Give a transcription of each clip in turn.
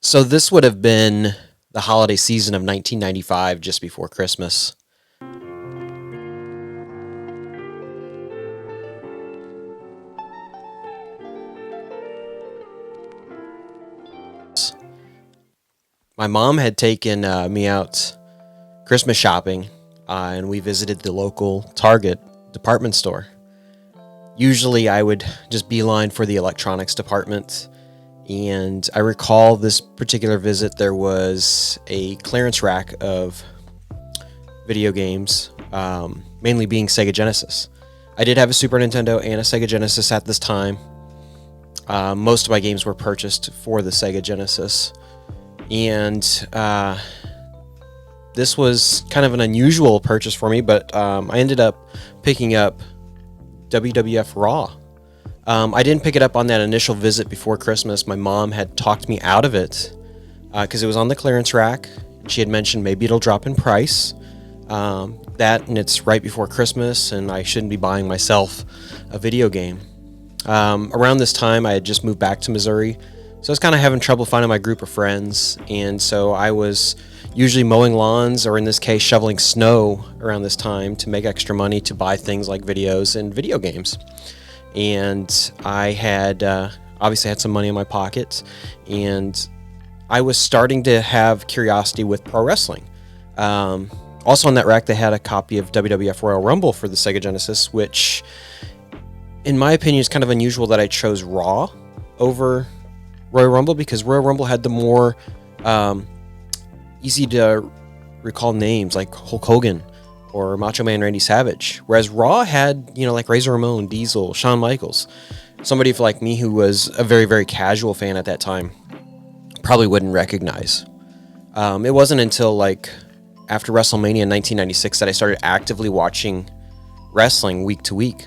So this would have been the holiday season of 1995, just before Christmas. My mom had taken me out Christmas shopping, and we visited the local Target department store. Usually, I would just beeline for the electronics department, and I recall this particular visit. There was a clearance rack of video games, mainly being Sega Genesis. I did have a Super Nintendo and a Sega Genesis at this time. Most of my games were purchased for the Sega Genesis, and this was kind of an unusual purchase for me, but I ended up picking up WWF Raw. I didn't pick it up on that initial visit before Christmas. My mom had talked me out of it because it was on the clearance rack. She had mentioned maybe it'll drop in price. That, and it's right before Christmas, and I shouldn't be buying myself a video game. Around this time, I had just moved back to Missouri, so I was kind of having trouble finding my group of friends, and so I was usually mowing lawns, or in this case, shoveling snow around this time to make extra money to buy things like videos and video games. And I had obviously had some money in my pocket, and I was starting to have curiosity with pro wrestling. Also on that rack, they had a copy of WWF Royal Rumble for the Sega Genesis, which, in my opinion, is kind of unusual that I chose Raw over Royal Rumble, because Royal Rumble had the more easy to recall names like Hulk Hogan or Macho Man Randy Savage, whereas Raw had, like Razor Ramon, Diesel, Shawn Michaels. Somebody like me who was a very, very casual fan at that time probably wouldn't recognize. It wasn't until after WrestleMania in 1996 that I started actively watching wrestling week to week.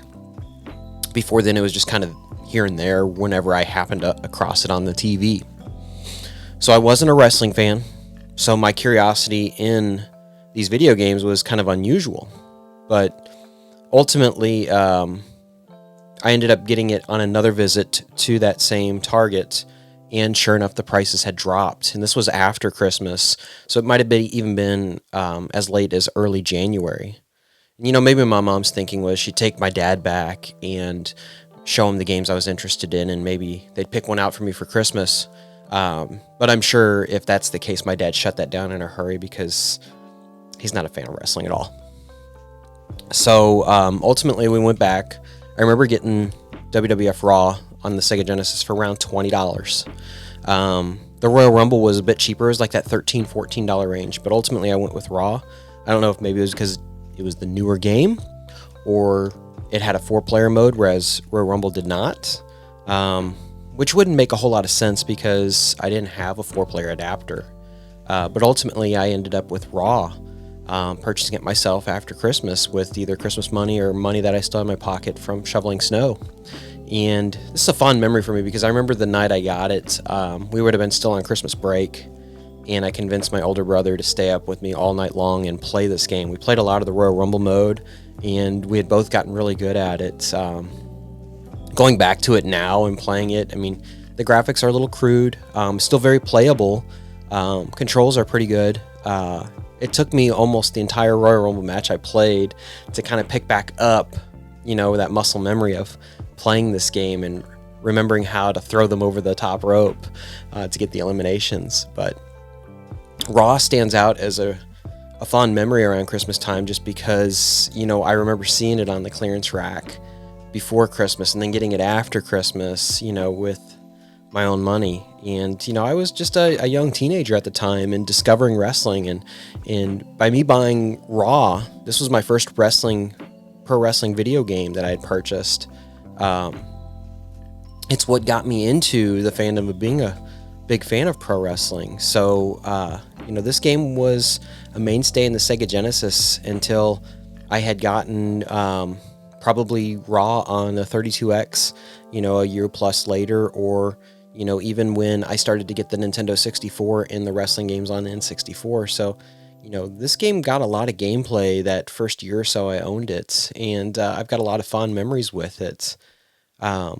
Before then, it was just kind of here and there whenever I happened across it on the TV. So I wasn't a wrestling fan, so my curiosity in these video games was kind of unusual. But ultimately, I ended up getting it on another visit to that same Target, and sure enough, the prices had dropped. And this was after Christmas, so it might have even been as late as early January. Maybe my mom's thinking was she'd take my dad back and show him the games I was interested in, and maybe they'd pick one out for me for Christmas. But I'm sure if that's the case, my dad shut that down in a hurry because he's not a fan of wrestling at all. So ultimately, we went back. I remember getting WWF Raw on the Sega Genesis for around $20. The Royal Rumble was a bit cheaper. It was like that $13, $14 range. But ultimately, I went with Raw. I don't know if maybe it was because it was the newer game, or it had a 4-player mode, whereas Royal Rumble did not. Which wouldn't make a whole lot of sense because I didn't have a 4-player adapter. But ultimately, I ended up with Raw, purchasing it myself after Christmas with either Christmas money or money that I still had in my pocket from shoveling snow. And this is a fond memory for me because I remember the night I got it. We would have been still on Christmas break, and I convinced my older brother to stay up with me all night long and play this game. We played a lot of the Royal Rumble mode, and we had both gotten really good at it. Going back to it now and playing it, the graphics are a little crude, still very playable. Controls are pretty good. It took me almost the entire Royal Rumble match I played to kind of pick back up, that muscle memory of playing this game and remembering how to throw them over the top rope to get the eliminations. But Raw stands out as a fond memory around Christmas time just because, I remember seeing it on the clearance rack before Christmas and then getting it after Christmas, with my own money. And, I was just a young teenager at the time and discovering wrestling. And by me buying Raw, this was my first pro wrestling video game that I had purchased. It's what got me into the fandom of being a big fan of pro wrestling. So, this game was a mainstay in the Sega Genesis until I had gotten probably Raw on the 32X, a year plus later, or, even when I started to get the Nintendo 64 and the wrestling games on the N64. So, this game got a lot of gameplay that first year or so I owned it, and I've got a lot of fond memories with it. Are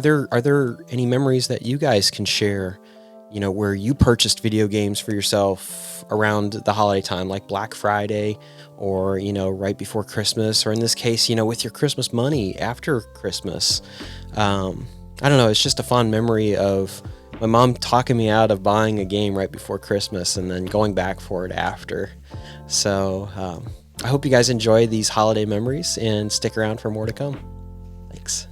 there any memories that you guys can share, where you purchased video games for yourself around the holiday time, like Black Friday, or, right before Christmas, or in this case, with your Christmas money after Christmas. I don't know. It's just a fond memory of my mom talking me out of buying a game right before Christmas and then going back for it after. So I hope you guys enjoy these holiday memories and stick around for more to come. Thanks.